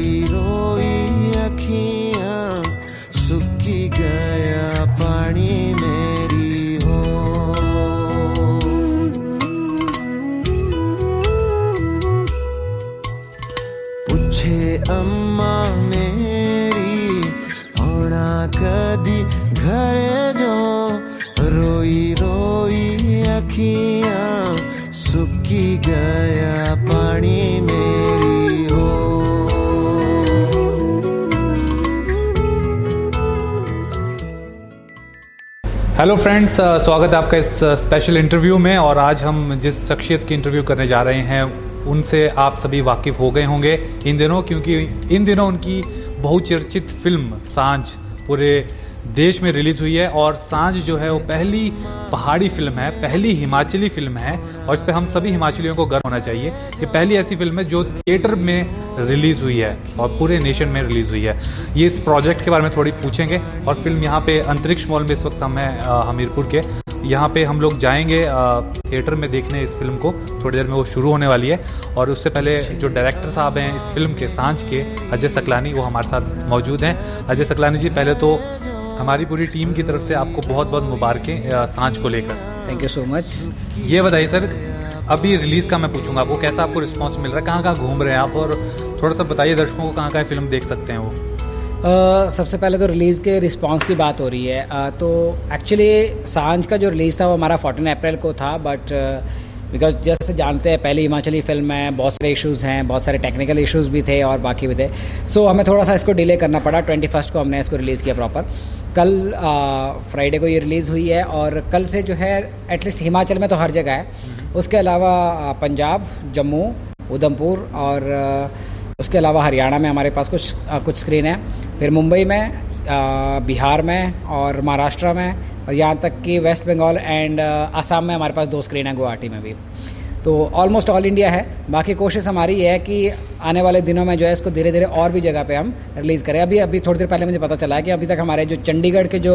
रोई रोई अखियां सुखी गया पानी मेरी हो। पूछे अम्मा मेरी होना कदी घरे जो रोई रोई अखियां सुखी गया पानी मेरी हो। हेलो फ्रेंड्स, स्वागत है आपका इस स्पेशल इंटरव्यू में। और आज हम जिस शख्सियत की इंटरव्यू करने जा रहे हैं उनसे आप सभी वाकिफ़ हो गए होंगे इन दिनों, क्योंकि इन दिनों उनकी बहुचर्चित फिल्म सांझ पूरे देश में रिलीज़ हुई है। और सांझ जो है वो पहली पहाड़ी फिल्म है, पहली हिमाचली फिल्म है, और इस पर हम सभी हिमाचलियों को गर्व होना चाहिए। ये पहली ऐसी फिल्म है जो थिएटर में रिलीज़ हुई है और पूरे नेशन में रिलीज़ हुई है। ये इस प्रोजेक्ट के बारे में थोड़ी पूछेंगे। और फिल्म यहाँ पे अंतरिक्ष मॉल में इस वक्त हम हैं हमीरपुर के, यहाँ पे हम लोग जाएंगे थिएटर में देखने इस फिल्म को। थोड़ी देर में वो शुरू होने वाली है। और उससे पहले जो डायरेक्टर साहब हैं इस फिल्म के सांझ के, अजय सकलानी, वो हमारे साथ मौजूद हैं। अजय सकलानी जी, पहले तो हमारी पूरी टीम की तरफ से आपको बहुत बहुत मुबारकें सांझ को लेकर। Thank you so much. ये बताइए सर, अभी रिलीज़ का मैं पूछूंगा आपको, कैसा आपको रिस्पांस मिल रहा है, कहाँ कहाँ घूम रहे हैं आप, और थोड़ा सा बताइए दर्शकों को कहाँ कहाँ फिल्म देख सकते हैं वो। सबसे पहले तो रिलीज़ के रिस्पांस की बात हो रही है। तो एक्चुअली सांझ का जो रिलीज़ था वो हमारा 14 अप्रैल को था, बट बिकॉज जैसे जानते हैं पहली हिमाचली फिल्म है, बहुत सारे इश्यूज़ हैं, बहुत सारे टेक्निकल इश्यूज़ भी थे और बाकी भी थे। सो हमें थोड़ा सा इसको डिले करना पड़ा। 21 को हमने इसको रिलीज़ किया प्रॉपर। कल फ्राइडे को ये रिलीज़ हुई है और कल से जो है एटलीस्ट हिमाचल में तो हर जगह है, उसके अलावा पंजाब, जम्मू, उधमपुर और उसके अलावा हरियाणा में हमारे पास कुछ स्क्रीन है, फिर मुंबई में, बिहार में और महाराष्ट्र में, और यहाँ तक कि वेस्ट बंगाल एंड असम में हमारे पास 2 स्क्रीन है, गुवाहाटी में भी। तो ऑलमोस्ट ऑल इंडिया है। बाकी कोशिश हमारी ये है कि आने वाले दिनों में जो है इसको धीरे धीरे और भी जगह पे हम रिलीज़ करें। अभी थोड़ी देर पहले मुझे पता चला है कि अभी तक हमारे जो चंडीगढ़ के जो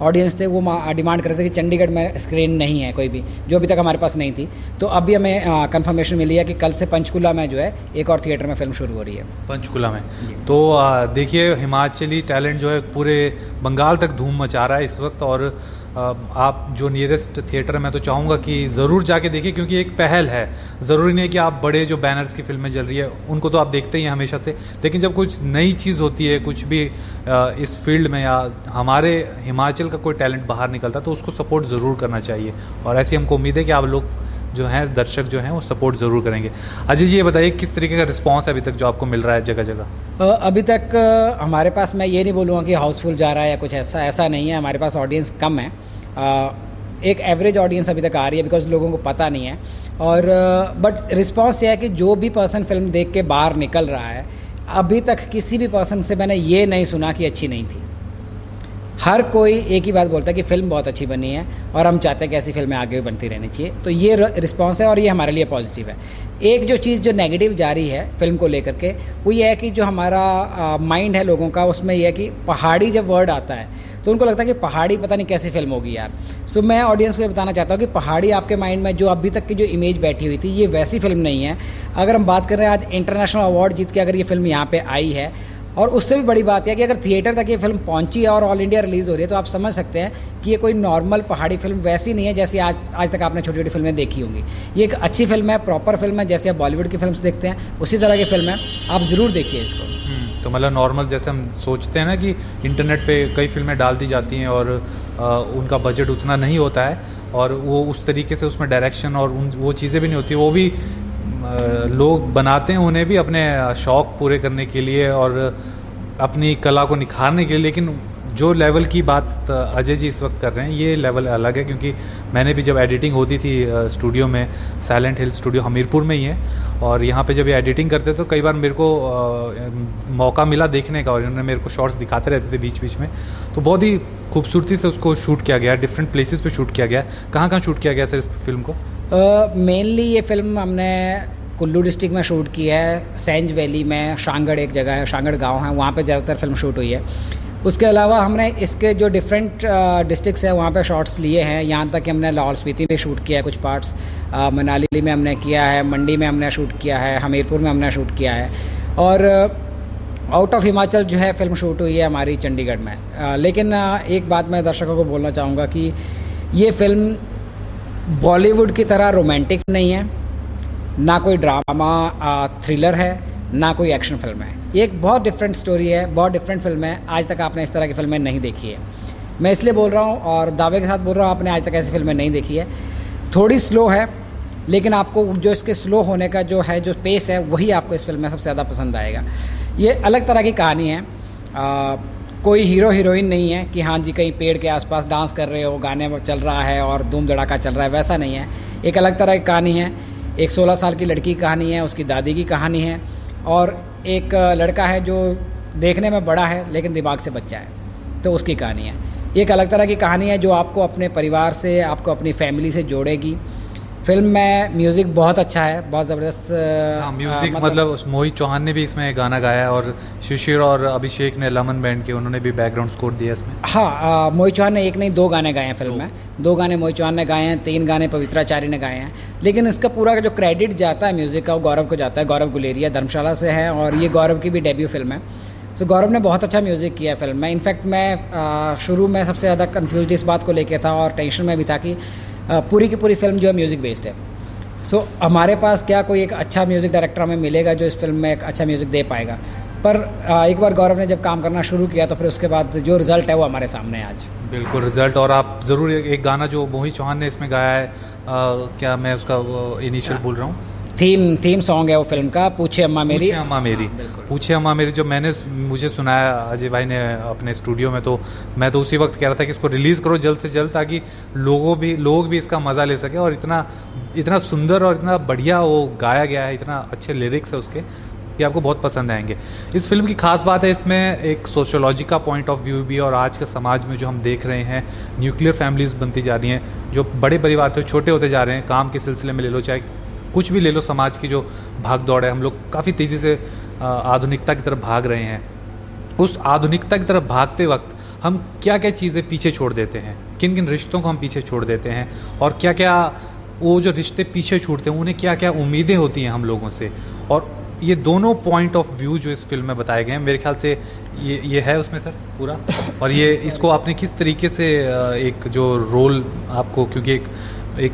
ऑडियंस थे वो डिमांड कर रहे थे कि चंडीगढ़ में स्क्रीन नहीं है कोई भी, जो अभी तक हमारे पास नहीं थी। तो अभी हमें कंफर्मेशन मिली है कि कल से पंचकुला में जो है एक और थिएटर में फिल्म शुरू हो रही है। पंचकुला में तो देखिए हिमाचली टैलेंट जो है पूरे बंगाल तक धूम मचा रहा है इस वक्त। और आप जो नियरेस्ट थिएटर में तो चाहूँगा कि ज़रूर जाके देखिए, क्योंकि एक पहल है। ज़रूरी नहीं है कि आप बड़े जो बैनर्स की फिल्में चल रही है उनको तो आप देखते ही हैं हमेशा से, लेकिन जब कुछ नई चीज़ होती है, कुछ भी इस फील्ड में या हमारे हिमाचल का कोई टैलेंट बाहर निकलता है तो उसको सपोर्ट ज़रूर करना चाहिए। और ऐसी हमको उम्मीद है कि आप लोग जो हैं, दर्शक जो हैं, वो सपोर्ट ज़रूर करेंगे। अजय जी, ये बताइए किस तरीके का रिस्पांस है अभी तक जो आपको मिल रहा है जगह जगह? अभी तक हमारे पास, मैं ये नहीं बोलूँगा कि हाउसफुल जा रहा है या कुछ ऐसा नहीं है। हमारे पास ऑडियंस कम है, एक एवरेज ऑडियंस अभी तक आ रही है, बिकॉज लोगों को पता नहीं है। और बट रिस्पांस ये है कि जो भी पर्सन फिल्म देख के बाहर निकल रहा है, अभी तक किसी भी पर्सन से मैंने ये नहीं सुना कि अच्छी नहीं थी। हर कोई एक ही बात बोलता है कि फ़िल्म बहुत अच्छी बनी है और हम चाहते हैं कि ऐसी फिल्में आगे भी बनती रहनी चाहिए। तो ये रिस्पांस है और ये हमारे लिए पॉजिटिव है। एक जो चीज़ जो नेगेटिव जा रही है फिल्म को लेकर के, वो ये है कि जो हमारा माइंड है लोगों का, उसमें यह है कि पहाड़ी जब वर्ड आता है तो उनको लगता है कि पहाड़ी पता नहीं कैसी फिल्म होगी यार। सो मैं ऑडियंस को ये बताना चाहता हूँ कि पहाड़ी आपके माइंड में जो अभी तक की जो इमेज बैठी हुई थी, ये वैसी फिल्म नहीं है। अगर हम बात कर रहे हैं आज इंटरनेशनल अवार्ड जीत के अगर ये फिल्म यहाँ पे आई है, और उससे भी बड़ी बात यह है कि अगर थिएटर तक ये फिल्म पहुंची है और ऑल इंडिया रिलीज़ हो रही है, तो आप समझ सकते हैं कि ये कोई नॉर्मल पहाड़ी फिल्म वैसी नहीं है जैसी आज तक आपने छोटी छोटी फिल्में देखी होंगी। ये एक अच्छी फिल्म है, प्रॉपर फिल्म है, जैसे आप बॉलीवुड की फिल्म देखते हैं उसी तरह की फिल्म है। आप ज़रूर देखिए इसको। तो मतलब नॉर्मल जैसे हम सोचते हैं ना कि इंटरनेट पे कई फिल्में डाल दी जाती हैं और उनका बजट उतना नहीं होता है और वो उस तरीके से उसमें डायरेक्शन और वो चीज़ें भी नहीं होती, वो भी लोग बनाते हैं उन्हें भी अपने शौक़ पूरे करने के लिए और अपनी कला को निखारने के लिए। लेकिन जो लेवल की बात अजय जी इस वक्त कर रहे हैं, ये लेवल अलग है। क्योंकि मैंने भी जब एडिटिंग होती थी स्टूडियो में, साइलेंट हिल स्टूडियो हमीरपुर में ही है, और यहाँ पे जब ये एडिटिंग करते तो कई बार मेरे को मौका मिला देखने का और उन्होंने मेरे को शॉट्स दिखाते रहते थे बीच बीच में। तो बहुत ही खूबसूरती से उसको शूट किया गया, डिफरेंट प्लेसेस पे शूट किया गया। कहाँ कहाँ शूट किया गया सर इस फिल्म को? मेनली ये फिल्म हमने कुल्लू डिस्ट्रिक्ट में शूट की है, सेंज वैली में, शांगड़ एक जगह है, शांगड़ गांव है, वहाँ पे ज़्यादातर फिल्म शूट हुई है। उसके अलावा हमने इसके जो डिफरेंट डिस्ट्रिक्ट्स हैं वहाँ पे शॉट्स लिए हैं। यहाँ तक कि हमने लाहौल स्पीति में शूट किया है कुछ पार्ट्स, मनाली में हमने किया है, मंडी में हमने शूट किया है, हमीरपुर में हमने शूट किया है। और आउट ऑफ हिमाचल जो है फिल्म शूट हुई है हमारी चंडीगढ़ में। लेकिन एक बात मैं दर्शकों को बोलना चाहूँगा कि ये फिल्म बॉलीवुड की तरह रोमांटिक नहीं है, ना कोई ड्रामा थ्रिलर है, ना कोई एक्शन फिल्म है। ये एक बहुत डिफरेंट स्टोरी है, बहुत डिफरेंट फिल्म है। आज तक आपने इस तरह की फिल्में नहीं देखी है। मैं इसलिए बोल रहा हूँ और दावे के साथ बोल रहा हूँ, आपने आज तक ऐसी फिल्में नहीं देखी है। थोड़ी स्लो है, लेकिन आपको जो इसके स्लो होने का जो है, जो पेस है, वही आपको इस फिल्म में सबसे ज़्यादा पसंद आएगा। ये अलग तरह की कहानी है। कोई हीरो हीरोइन नहीं है कि हाँ जी कहीं पेड़ के आसपास डांस कर रहे हो, गाने चल रहा है और धूम धड़ाका चल रहा है, वैसा नहीं है। एक अलग तरह की कहानी है। एक 16 साल की लड़की की कहानी है, उसकी दादी की कहानी है, और एक लड़का है जो देखने में बड़ा है लेकिन दिमाग से बच्चा है, तो उसकी कहानी है। एक अलग तरह की कहानी है जो आपको अपने परिवार से, आपको अपनी फैमिली से जोड़ेगी। फिल्म में म्यूज़िक बहुत अच्छा है, बहुत ज़बरदस्त। म्यूज़िक मतलब मोहित चौहान ने भी इसमें गाना गाया है और शिशिर और अभिषेक ने लमन बैंड के, उन्होंने भी बैकग्राउंड स्कोर दिया इसमें। हाँ, मोहित चौहान ने एक नहीं 2 गाने गाए हैं फिल्म में। 2 गाने मोहित चौहान ने गाए हैं, 3 गाने पवित्राचार्य ने गाए हैं। लेकिन इसका पूरा जो क्रेडिट जाता है म्यूज़िक का, वो गौरव को जाता है। गौरव गुलेरिया धर्मशाला से है और ये गौरव की भी डेब्यू फिल्म है। सो गौरव ने बहुत अच्छा म्यूज़िक किया है फिल्म में। इनफैक्ट मैं शुरू में सबसे ज़्यादा कन्फ्यूज इस बात को लेके था और टेंशन में भी था कि पूरी की पूरी फिल्म जो है म्यूज़िक बेस्ड है। सो हमारे पास क्या कोई एक अच्छा म्यूज़िक डायरेक्टर हमें मिलेगा जो इस फिल्म में एक अच्छा म्यूज़िक दे पाएगा। पर एक बार गौरव ने जब काम करना शुरू किया तो फिर उसके बाद जो रिज़ल्ट है वो हमारे सामने है आज। बिल्कुल रिज़ल्ट। और आप ज़रूर एक गाना जो मोहित चौहान ने इसमें गाया है, क्या मैं उसका इनिशियल बोल रहा हूँ, थीम सॉन्ग है वो फिल्म का, पूछे अम्मा मेरी। पूछे अम्मा मेरी, पूछे अम्मा मेरी, जो मुझे सुनाया अजय भाई ने अपने स्टूडियो में, तो मैं तो उसी वक्त कह रहा था कि इसको रिलीज़ करो जल्द से जल्द, ताकि लोग भी इसका मज़ा ले सके। और इतना सुंदर और इतना बढ़िया वो गाया गया है, इतना अच्छे लिरिक्स है उसके कि आपको बहुत पसंद आएंगे। इस फिल्म की खास बात है, इसमें एक सोशियोलॉजी का पॉइंट ऑफ व्यू भी, और आज के समाज में जो हम देख रहे हैं न्यूक्लियर फैमिलीज़ बनती जा रही हैं, जो बड़े परिवार थे छोटे होते जा रहे हैं, काम के सिलसिले में ले लो, चाहे कुछ भी ले लो, समाज की जो भाग दौड़ है, हम लोग काफ़ी तेज़ी से आधुनिकता की तरफ भाग रहे हैं। उस आधुनिकता की तरफ भागते वक्त हम क्या क्या चीज़ें पीछे छोड़ देते हैं, किन किन रिश्तों को हम पीछे छोड़ देते हैं, और क्या क्या वो जो रिश्ते पीछे छूटते हैं उन्हें क्या क्या उम्मीदें होती हैं हम लोगों से। और ये दोनों पॉइंट ऑफ व्यू जो इस फिल्म में बताए गए हैं, मेरे ख्याल से ये है उसमें सर पूरा। और ये इसको आपने किस तरीके से एक जो रोल आपको, क्योंकि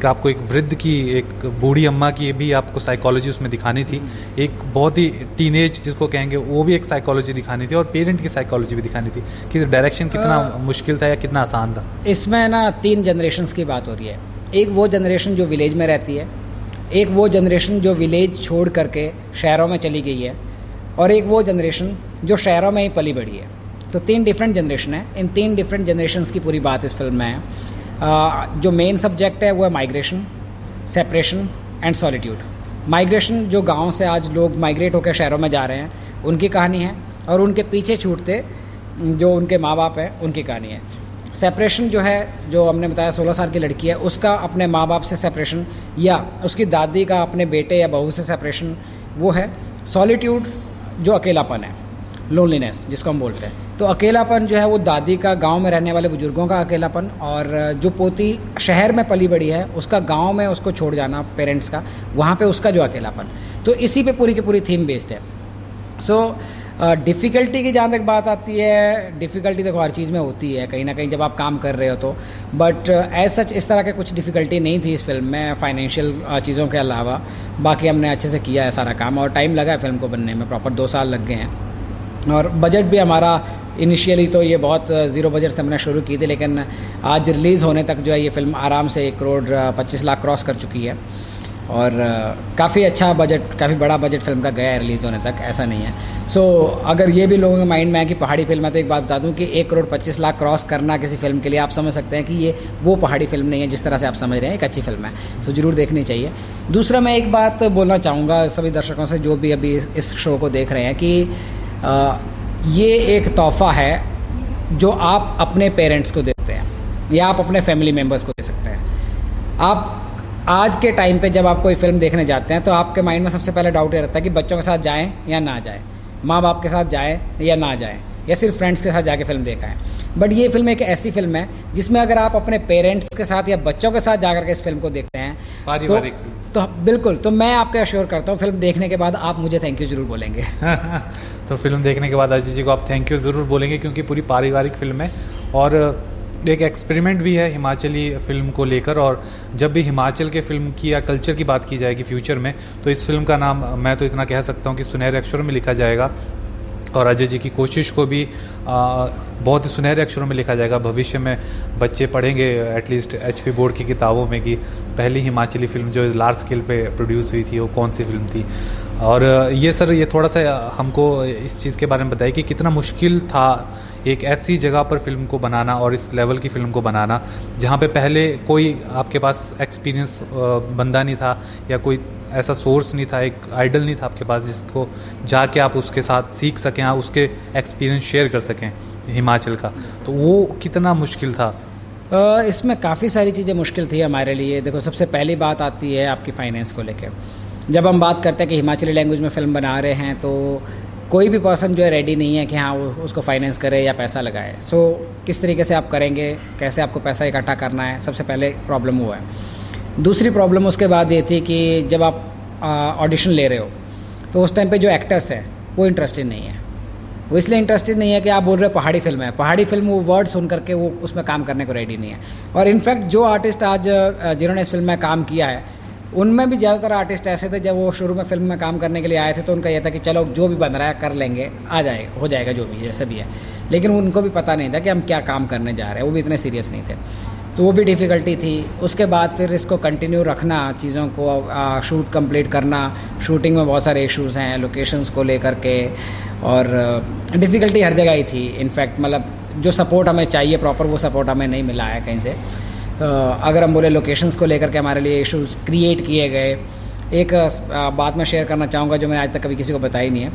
आपको एक वृद्ध की, एक बूढ़ी अम्मा की भी आपको साइकोलॉजी उसमें दिखानी थी, एक बहुत ही टीनेज जिसको कहेंगे वो भी एक साइकोलॉजी दिखानी थी, और पेरेंट की साइकोलॉजी भी दिखानी थी, कि डायरेक्शन कितना मुश्किल था या कितना आसान था। इसमें ना 3 जनरेशन्स की बात हो रही है। एक वो जनरेशन जो विलेज में रहती है, एक वो जनरेशन जो विलेज छोड़ करके शहरों में चली गई है, और एक वो जनरेशन जो शहरों में ही पली बढ़ी है। तो 3 डिफरेंट जनरेशन है। इन 3 डिफरेंट जनरेशन्स की पूरी बात इस फिल्म में है। जो मेन सब्जेक्ट है वो है migration, separation and solitude. Migration, जो गांव से आज लोग माइग्रेट होकर शहरों में जा रहे हैं, उनकी कहानी है, और उनके पीछे छूटते जो उनके माँ बाप हैं उनकी कहानी है। सेपरेशन जो है, जो हमने बताया 16 साल की लड़की है, उसका अपने माँ बाप से सेपरेशन, या उसकी दादी का अपने बेटे या बहू से सेपरेशन, वो है। सॉलिट्यूड जो अकेलापन है, लोनलीनेस जिसको हम बोलते हैं। तो अकेलापन जो है वो दादी का, गांव में रहने वाले बुजुर्गों का अकेलापन, और जो पोती शहर में पली बड़ी है उसका गांव में उसको छोड़ जाना पेरेंट्स का, वहाँ पे उसका जो अकेलापन। तो इसी पे पूरी की पूरी थीम बेस्ड है। सो डिफ़िकल्टी की जहाँ तक बात आती है, डिफ़िकल्टी देखो हर चीज़ में होती है कहीं ना कहीं जब आप काम कर रहे हो तो, बट एज सच इस तरह के कुछ डिफ़िकल्टी नहीं थी इस फिल्म में, फाइनेंशियल चीज़ों के अलावा। बाकी हमने अच्छे से किया है सारा काम, और टाइम लगा है फिल्म को बनने में, प्रॉपर 2 साल लग गए हैं। और बजट भी हमारा इनिशियली तो ये बहुत ज़ीरो बजट से हमने शुरू की थी, लेकिन आज रिलीज़ होने तक जो है ये फ़िल्म आराम से 1 करोड़ 25 लाख क्रॉस कर चुकी है। और काफ़ी अच्छा बजट, काफ़ी बड़ा बजट फिल्म का गया है रिलीज़ होने तक, ऐसा नहीं है। सो अगर ये भी लोगों के माइंड में है कि पहाड़ी फिल्म है, तो एक बात बता दूं कि 1 करोड़ 25 लाख क्रॉस करना किसी फिल्म के लिए, आप समझ सकते हैं कि ये वो पहाड़ी फिल्म नहीं है जिस तरह से आप समझ रहे हैं, एक अच्छी फिल्म है। सो ज़रूर देखनी चाहिए। दूसरा, मैं एक बात बोलना चाहूँगा सभी दर्शकों से जो भी अभी इस शो को देख रहे हैं, कि ये एक तोहफ़ा है जो आप अपने पेरेंट्स को देते हैं, या आप अपने फैमिली मेम्बर्स को दे सकते हैं। आप आज के टाइम पे जब आप कोई फिल्म देखने जाते हैं तो आपके माइंड में सबसे पहले डाउट ये रहता है कि बच्चों के साथ जाएं या ना जाएं, माँ बाप के साथ जाएं या ना जाएं, या सिर्फ फ्रेंड्स के साथ जाके फिल्म देखा है। बट ये फिल्म एक ऐसी फिल्म है जिसमें अगर आप अपने पेरेंट्स के साथ या बच्चों के साथ जाकर के इस फिल्म को देखते हैं, तो बिल्कुल, तो मैं आपको अश्योर करता हूँ फिल्म देखने के बाद आप मुझे थैंक यू ज़रूर बोलेंगे। तो फिल्म देखने के बाद अजय जी को आप थैंक यू ज़रूर बोलेंगे, क्योंकि पूरी पारिवारिक फिल्म है और एक एक्सपेरिमेंट भी है हिमाचली फिल्म को लेकर। और जब भी हिमाचल के फिल्म की या कल्चर की बात की जाएगी फ्यूचर में, तो इस फिल्म का नाम मैं तो इतना कह सकता हूँ कि सुनहरे अक्षरों में लिखा जाएगा। और अजय जी की कोशिश को भी बहुत ही सुनहरे अक्षरों में लिखा जाएगा। भविष्य में बच्चे पढ़ेंगे एटलीस्ट एचपी बोर्ड की किताबों में कि पहली हिमाचली फिल्म जो लार्ज स्केल पे प्रोड्यूस हुई थी वो कौन सी फिल्म थी। और ये सर, ये थोड़ा सा हमको इस चीज़ के बारे में बताइए कि कितना मुश्किल था एक ऐसी जगह पर फिल्म को बनाना और इस लेवल की फ़िल्म को बनाना जहाँ पे पहले कोई आपके पास एक्सपीरियंस बंदा नहीं था या कोई ऐसा सोर्स नहीं था, एक आइडल नहीं था आपके पास जिसको जाके आप उसके साथ सीख सकें, आप उसके एक्सपीरियंस शेयर कर सकें हिमाचल का। तो वो कितना मुश्किल था? इसमें काफ़ी सारी चीज़ें मुश्किल थी हमारे लिए। देखो, सबसे पहली बात आती है आपकी फाइनेंस को लेकर। जब हम बात करते हैं कि हिमाचली लैंग्वेज में फ़िल्म बना रहे हैं, तो कोई भी पर्सन जो है रेडी नहीं है कि हाँ वो उसको फाइनेंस करे या पैसा लगाए। सो किस तरीके से आप करेंगे, कैसे आपको पैसा इकट्ठा करना है, सबसे पहले प्रॉब्लम हुआ है। दूसरी प्रॉब्लम उसके बाद ये थी कि जब आप ऑडिशन ले रहे हो तो उस टाइम पे जो एक्टर्स हैं वो इंटरेस्टेड नहीं है। वो इसलिए इंटरेस्टेड नहीं है कि आप बोल रहे हो पहाड़ी फिल्म है, पहाड़ी फिल्म वो वर्ड सुन करके वो उसमें काम करने को रेडी नहीं है। और इनफैक्ट जो आर्टिस्ट आज जिन्होंने इस फिल्म में काम किया है, उनमें भी ज़्यादातर आर्टिस्ट ऐसे थे, जब वो शुरू में फिल्म में काम करने के लिए आए थे तो उनका यह था कि चलो जो भी बन रहा है कर लेंगे, आ जाएगा, हो जाएगा जो भी जैसे भी है। लेकिन उनको भी पता नहीं था कि हम क्या काम करने जा रहे हैं, वो भी इतने सीरियस नहीं थे। तो वो भी डिफ़िकल्टी थी। उसके बाद फिर इसको कंटिन्यू रखना, चीज़ों को शूट कंप्लीट करना। शूटिंग में बहुत सारे इश्यूज़ हैं लोकेशंस को लेकर के, और डिफ़िकल्टी हर जगह ही थी। इनफैक्ट मतलब जो सपोर्ट हमें चाहिए प्रॉपर, वो सपोर्ट हमें नहीं मिला है कहीं से। अगर हम बोले लोकेशंस को लेकर के हमारे लिए इश्यूज़ क्रिएट किए गए। एक बात मैं शेयर करना चाहूँगा जो मैंने आज तक कभी किसी को बताई नहीं है।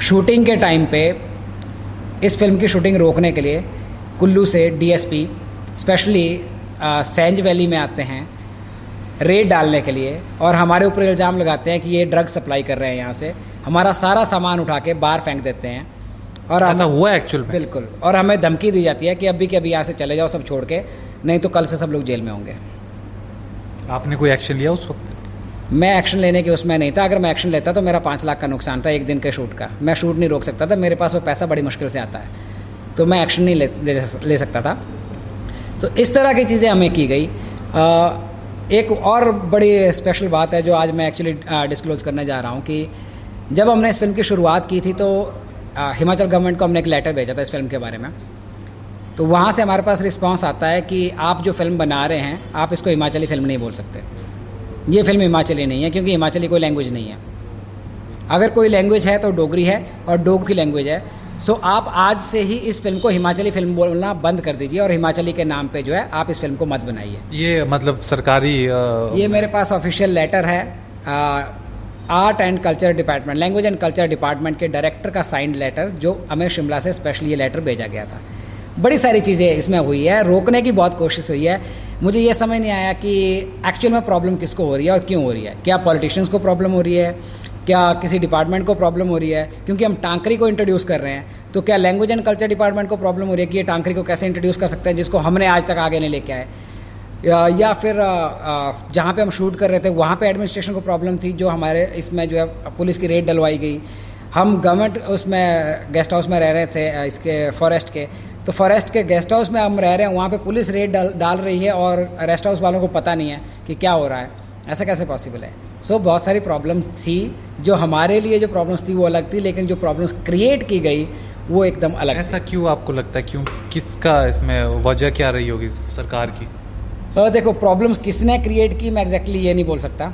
शूटिंग के टाइम पे इस फिल्म की शूटिंग रोकने के लिए कुल्लू से डीएसपी स्पेशली सेंज वैली में आते हैं रेड डालने के लिए, और हमारे ऊपर इल्ज़ाम लगाते हैं कि ये ड्रग सप्लाई कर रहे हैं यहाँ से। हमारा सारा सामान उठा के बाहर फेंक देते हैं। और ऐसा हुआ एक्चुअल में? बिल्कुल। और हमें धमकी दी जाती है कि अभी के अभी यहाँ से चले जाओ सब छोड़ के, नहीं तो कल से सब लोग जेल में होंगे। आपने कोई एक्शन लिया उस वक्त? मैं एक्शन लेने के उसमें नहीं था। अगर मैं एक्शन लेता तो मेरा 5 लाख का नुकसान था एक दिन के शूट का। मैं शूट नहीं रोक सकता था, मेरे पास वो पैसा बड़ी मुश्किल से आता है, तो मैं एक्शन नहीं ले सकता था। तो इस तरह की चीज़ें हमें की गई। एक और बड़ी स्पेशल बात है जो आज मैं एक्चुअली डिस्क्लोज करने जा रहा हूँ कि जब हमने इस फिल्म की शुरुआत की थी तो हिमाचल गवर्नमेंट को हमने एक लेटर भेजा था इस फिल्म के बारे में। तो वहाँ से हमारे पास रिस्पांस आता है कि आप जो फिल्म बना रहे हैं, आप इसको हिमाचली फिल्म नहीं बोल सकते। ये फिल्म हिमाचली नहीं है, क्योंकि हिमाचली कोई लैंग्वेज नहीं है। अगर कोई लैंग्वेज है तो डोगरी है, और डोग की लैंग्वेज है। सो आप आज से ही इस फिल्म को हिमाचली फिल्म बोलना बंद कर दीजिए, और हिमाचली के नाम पे जो है आप इस फिल्म को मत बनाइए। ये मतलब सरकारी ये मेरे पास ऑफिशियल लेटर है art and culture department, language and culture department के डायरेक्टर का साइंड लेटर, जो हमें शिमला से स्पेशली ये लेटर भेजा गया था। बड़ी सारी चीज़ें इसमें हुई है, रोकने की बहुत कोशिश हुई है। मुझे ये समझ नहीं आया कि एक्चुअल में प्रॉब्लम किसको हो रही है और क्यों हो रही है। क्या पॉलिटिशियंस को प्रॉब्लम हो रही है, क्या किसी डिपार्टमेंट को प्रॉब्लम हो रही है? क्योंकि हम टांकरी को इंट्रोड्यूस कर रहे हैं, तो क्या लैंग्वेज एंड कल्चर डिपार्टमेंट को प्रॉब्लम हो रही है कि ये टांकरी को कैसे इंट्रोड्यूस कर सकते हैं जिसको हमने आज तक आगे नहीं लेके आए? या फिर जहाँ पे हम शूट कर रहे थे वहाँ पे एडमिनिस्ट्रेशन को प्रॉब्लम थी, जो हमारे इसमें जो है पुलिस की रेड डलवाई गई। हम गवर्नमेंट उसमें गेस्ट हाउस में रह रहे थे इसके फॉरेस्ट के, तो फॉरेस्ट के गेस्ट हाउस में हम रह रहे हैं, वहाँ पे पुलिस रेड डाल रही है और रेस्ट हाउस वालों को पता नहीं है कि क्या हो रहा है। ऐसा कैसे पॉसिबल है? सो बहुत सारी प्रॉब्लम्स थी। जो हमारे लिए जो प्रॉब्लम्स थी वो अलग थी, लेकिन जो प्रॉब्लम्स क्रिएट की गई वो एकदम अलग। ऐसा क्यों आपको लगता है? क्यों, किसका इसमें वजह क्या रही होगी सरकार की? देखो, प्रॉब्लम्स किसने क्रिएट की मैं एग्जैक्टली ये नहीं बोल सकता,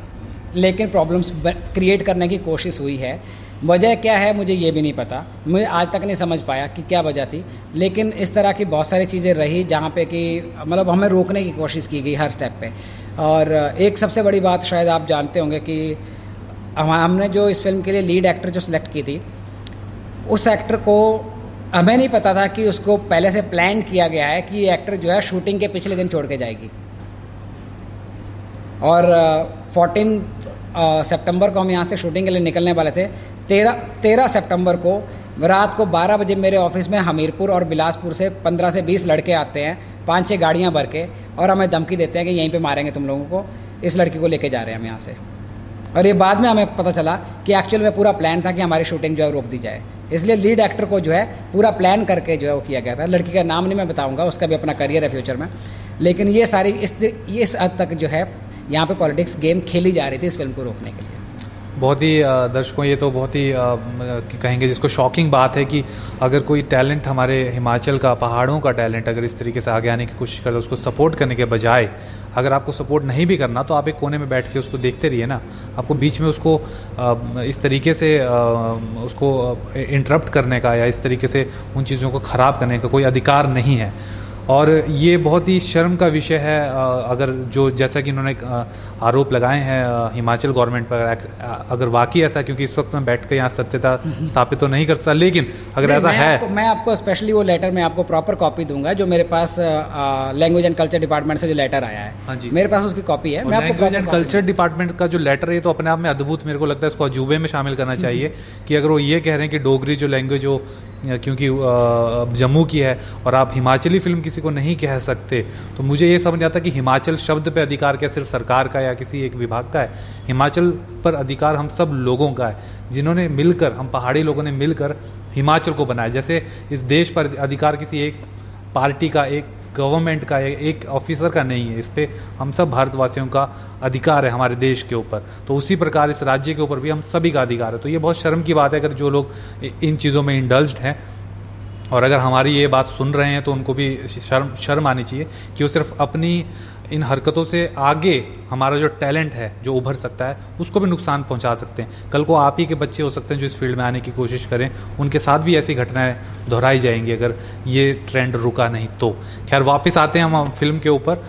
लेकिन प्रॉब्लम्स क्रिएट करने की कोशिश हुई है। वजह क्या है मुझे ये भी नहीं पता, मुझे आज तक नहीं समझ पाया कि क्या वजह थी। लेकिन इस तरह की बहुत सारी चीज़ें रही जहाँ पे कि मतलब हमें रोकने की कोशिश की गई हर स्टेप पे। और एक सबसे बड़ी बात शायद आप जानते होंगे कि हमने जो इस फिल्म के लिए लीड एक्टर जो सिलेक्ट की थी, उस एक्टर को हमें नहीं पता था कि उसको पहले से प्लान किया गया है कि ये एक्टर जो है शूटिंग के पिछले दिन छोड़ के जाएगी। और 14 सितंबर को हम यहाँ से शूटिंग के लिए निकलने वाले थे। 13 सितंबर को रात को 12 बजे मेरे ऑफिस में हमीरपुर और बिलासपुर से 15 से 20 लड़के आते हैं, 5-6 गाड़ियाँ भर के, और हमें धमकी देते हैं कि यहीं पे मारेंगे तुम लोगों को। इस लड़की को लेके जा रहे हैं हम यहाँ से। और ये बाद में हमें पता चला कि एक्चुअल में पूरा प्लान था कि हमारी शूटिंग जो है रोक दी जाए, इसलिए लीड एक्टर को जो है पूरा प्लान करके जो है वो किया गया था। लड़की का नाम नहीं मैं बताऊंगा, उसका भी अपना करियर है फ्यूचर में, लेकिन ये सारी इस हद तक जो है यहाँ पे पॉलिटिक्स गेम खेली जा रही थी इस फिल्म को रोकने के लिए। बहुत ही दर्शकों, ये तो बहुत ही कहेंगे जिसको शॉकिंग बात है कि अगर कोई टैलेंट हमारे हिमाचल का, पहाड़ों का टैलेंट अगर इस तरीके से आगे आने की कोशिश करे, उसको सपोर्ट करने के बजाय अगर आपको सपोर्ट नहीं भी करना तो आप एक कोने में बैठ के उसको देखते रहिए ना। आपको बीच में उसको इस तरीके से उसको इंटरप्ट करने का या इस तरीके से उन चीज़ों को ख़राब करने का कोई अधिकार नहीं है। और ये बहुत ही शर्म का विषय है अगर जो जैसा कि इन्होंने आरोप लगाए हैं हिमाचल गवर्नमेंट पर, अगर वाकई ऐसा, क्योंकि इस वक्त मैं बैठ कर यहाँ सत्यता स्थापित तो नहीं कर सकता, लेकिन अगर ऐसा है मैं आपको स्पेशली वो लेटर में आपको प्रॉपर कॉपी दूंगा जो मेरे पास लैंग्वेज एंड कल्चर डिपार्टमेंट से जो लेटर आया है। हाँ जी, मेरे पास उसकी कॉपी है। लैंग्वेज एंड कल्चर डिपार्टमेंट का जो लेटर है तो अपने आप में अद्भुत, मेरे को लगता है इसको अजूबे में शामिल करना चाहिए कि अगर वो ये कह रहे हैं कि डोगरी जो लैंग्वेज हो क्योंकि जम्मू की है और आप हिमाचली फिल्म किसी को नहीं कह सकते, तो मुझे ये समझ आता कि हिमाचल शब्द पे अधिकार क्या सिर्फ सरकार का या किसी एक विभाग का है? हिमाचल पर अधिकार हम सब लोगों का है, जिन्होंने मिलकर, हम पहाड़ी लोगों ने मिलकर हिमाचल को बनाया। जैसे इस देश पर अधिकार किसी एक पार्टी का, एक गवर्नमेंट का, एक ऑफिसर का नहीं है, इस पे हम सब भारतवासियों का अधिकार है हमारे देश के ऊपर। तो उसी प्रकार इस राज्य के ऊपर भी हम सभी का अधिकार है। तो ये बहुत शर्म की बात है अगर जो लोग इन चीज़ों में इंडल्ज्ड हैं और अगर हमारी ये बात सुन रहे हैं तो उनको भी शर्म आनी चाहिए कि वो सिर्फ अपनी इन हरकतों से आगे हमारा जो टैलेंट है जो उभर सकता है उसको भी नुकसान पहुंचा सकते हैं। कल को आप ही के बच्चे हो सकते हैं जो इस फील्ड में आने की कोशिश करें, उनके साथ भी ऐसी घटनाएं दोहराई जाएंगी अगर ये ट्रेंड रुका नहीं तो। खैर वापस आते हैं हम फिल्म के ऊपर।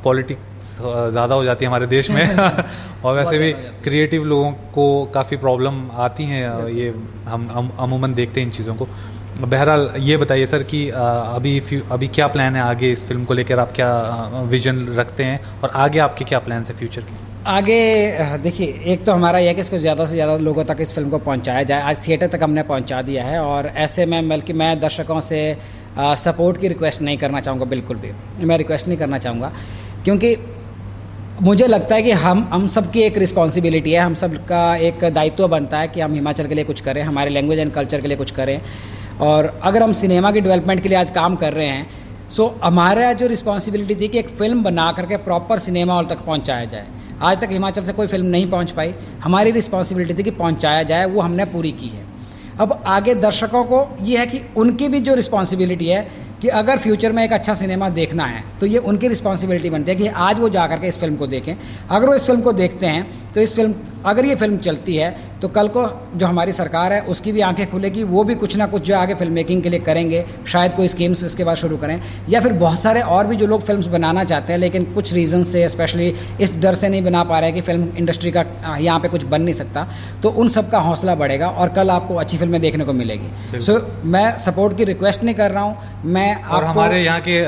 पॉलिटिक्स ज़्यादा हो जाती है हमारे देश में और वैसे भी क्रिएटिव लोगों को काफ़ी प्रॉब्लम आती हैं, ये हम अमूमन देखते हैं इन चीज़ों को। बहरहाल ये बताइए सर कि अभी क्या प्लान है आगे इस फिल्म को लेकर, आप क्या विजन रखते हैं और आगे आपके क्या प्लान है फ्यूचर के? आगे देखिए, एक तो हमारा यह है कि इसको ज़्यादा से ज़्यादा लोगों तक इस फिल्म को पहुंचाया जाए। आज थिएटर तक हमने पहुंचा दिया है और ऐसे में बल्कि मैं दर्शकों से सपोर्ट की रिक्वेस्ट नहीं करना चाहूँगा, बिल्कुल भी मैं रिक्वेस्ट नहीं करना चाहूँगा, क्योंकि मुझे लगता है कि हम सब की एक रिस्पॉन्सिबिलिटी है, हम सब का एक दायित्व बनता है कि हम हिमाचल के लिए कुछ करें, हमारे लैंग्वेज एंड कल्चर के लिए कुछ करें। और अगर हम सिनेमा की डेवलपमेंट के लिए आज काम कर रहे हैं, सो हमारा जो रिस्पॉन्सिबिलिटी थी कि एक फ़िल्म बना करके प्रॉपर सिनेमा हॉल तक पहुंचाया जाए। आज तक हिमाचल से कोई फिल्म नहीं पहुंच पाई, हमारी रिस्पॉन्सिबिलिटी थी कि पहुंचाया जाए, वो हमने पूरी की है। अब आगे दर्शकों को ये है कि उनकी भी जो रिस्पॉन्सिबिलिटी है कि अगर फ्यूचर में एक अच्छा सिनेमा देखना है तो ये उनकी रिस्पॉन्सिबिलिटी बनती है कि आज वो जा करके इस फिल्म को देखें। अगर वो इस फिल्म को देखते हैं तो इस फिल्म, अगर ये फिल्म चलती है तो कल को जो हमारी सरकार है उसकी भी आंखें खुलेगी, वो भी कुछ ना कुछ जो आगे फिल्म मेकिंग के लिए करेंगे, शायद कोई स्कीम्स उसके बाद शुरू करें, या फिर बहुत सारे और भी जो लोग फिल्म्स बनाना चाहते हैं लेकिन कुछ रीज़न से, स्पेशली इस डर से नहीं बना पा रहे हैं कि फिल्म इंडस्ट्री का यहाँ पे कुछ बन नहीं सकता, तो उन सब का हौसला बढ़ेगा और कल आपको अच्छी फिल्में देखने को मिलेगी। सो मैं सपोर्ट की रिक्वेस्ट नहीं कर रहा हूँ, मैं और हमारे यहाँ के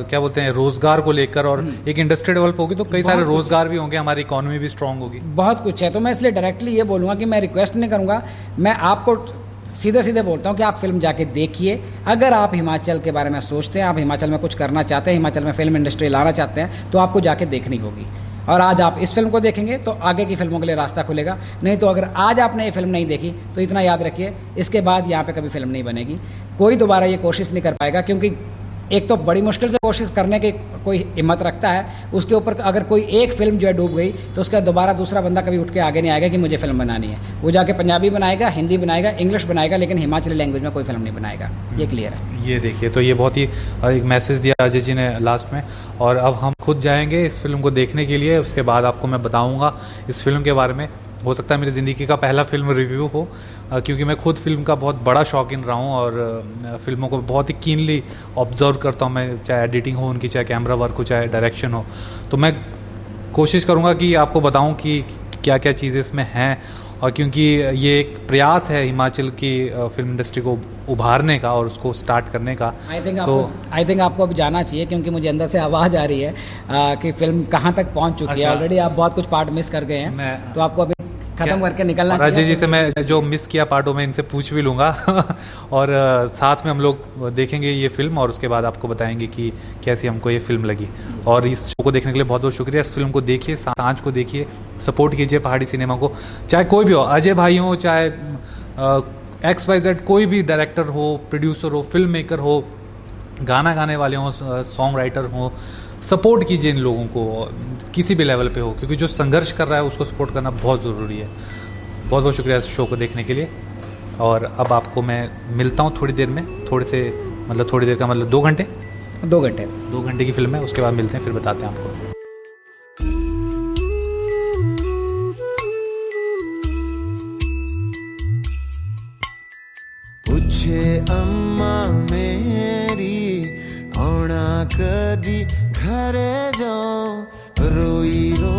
क्या बोलते हैं रोजगार को लेकर, और एक इंडस्ट्री डेवलप होगी तो कई सारे रोजगार भी होंगे, हमारी इकोनॉमी भी स्ट्रांग होगी, बहुत कुछ है। तो मैं इसलिए डायरेक्टली ये बोलूँगा कि मैं रिक्वेस्ट नहीं करूँगा, मैं आपको सीधे सीधे बोलता हूँ कि आप फिल्म जाके देखिए। अगर आप हिमाचल के बारे में सोचते हैं, आप हिमाचल में कुछ करना चाहते हैं, हिमाचल में फिल्म इंडस्ट्री लाना चाहते हैं, तो आपको जाके देखनी होगी। और आज आप इस फिल्म को देखेंगे तो आगे की फिल्मों के लिए रास्ता खुलेगा, नहीं तो अगर आज आपने ये फिल्म नहीं देखी तो इतना याद रखिए, इसके बाद यहाँ पे कभी फिल्म नहीं बनेगी, कोई दोबारा ये कोशिश नहीं कर पाएगा। क्योंकि एक तो बड़ी मुश्किल से कोशिश करने की कोई हिम्मत रखता है, उसके ऊपर अगर कोई एक फिल्म जो है डूब गई तो उसका दोबारा दूसरा बंदा कभी उठ के आगे नहीं आएगा कि मुझे फिल्म बनानी है। वो जाके पंजाबी बनाएगा, हिंदी बनाएगा, इंग्लिश बनाएगा, लेकिन हिमाचली लैंग्वेज में कोई फिल्म नहीं बनाएगा। ये क्लियर है। ये देखिए, तो ये बहुत ही एक मैसेज दिया अजय जी ने लास्ट में। और अब हम खुद जाएंगे इस फिल्म को देखने के लिए, उसके बाद आपको मैं बताऊँगा इस फिल्म के बारे में। हो सकता है मेरी ज़िंदगी का पहला फिल्म रिव्यू हो, क्योंकि मैं खुद फिल्म का बहुत बड़ा शौकीन रहा हूँ और फिल्मों को बहुत ही कीनली ऑब्जर्व करता हूँ मैं, चाहे एडिटिंग हो उनकी, चाहे कैमरा वर्क हो, चाहे डायरेक्शन हो। तो मैं कोशिश करूँगा कि आपको बताऊँ कि क्या क्या चीज़ें इसमें हैं, और क्योंकि ये एक प्रयास है हिमाचल की फिल्म इंडस्ट्री को उभारने का और उसको स्टार्ट करने का। आई थिंक आपको अभी जाना चाहिए, क्योंकि मुझे अंदर से आवाज़ आ रही है कि फिल्म कहाँ तक पहुँच चुकी है। ऑलरेडी आप बहुत कुछ पार्ट मिस कर गए हैं, तो आपको अभी खत्म करके निकलना और अजय चाहिए। जी से मैं जो मिस किया पार्टों में इनसे पूछ भी लूँगा और साथ में हम लोग देखेंगे ये फिल्म और उसके बाद आपको बताएंगे कि कैसी हमको ये फिल्म लगी। और इस शो को देखने के लिए बहुत बहुत शुक्रिया। इस फिल्म को देखिए, सांझ को देखिए, सपोर्ट कीजिए पहाड़ी सिनेमा को, चाहे कोई भी हो, अजय भाई हो, चाहे XYZ कोई भी डायरेक्टर हो, प्रोड्यूसर हो, फिल्म मेकर हो, गाना गाने वाले हों, सॉन्ग राइटर हों, सपोर्ट कीजिए इन लोगों को किसी भी लेवल पे हो, क्योंकि जो संघर्ष कर रहा है उसको सपोर्ट करना बहुत ज़रूरी है। बहुत बहुत शुक्रिया इस शो को देखने के लिए। और अब आपको मैं मिलता हूँ थोड़ी देर में, थोड़ी देर का मतलब 2 घंटे 2 घंटे 2 घंटे की फिल्म है, उसके बाद मिलते हैं, फिर बताते हैं आपको। पूछे अम्मा मेरी आना कदी घरे जो रोई रो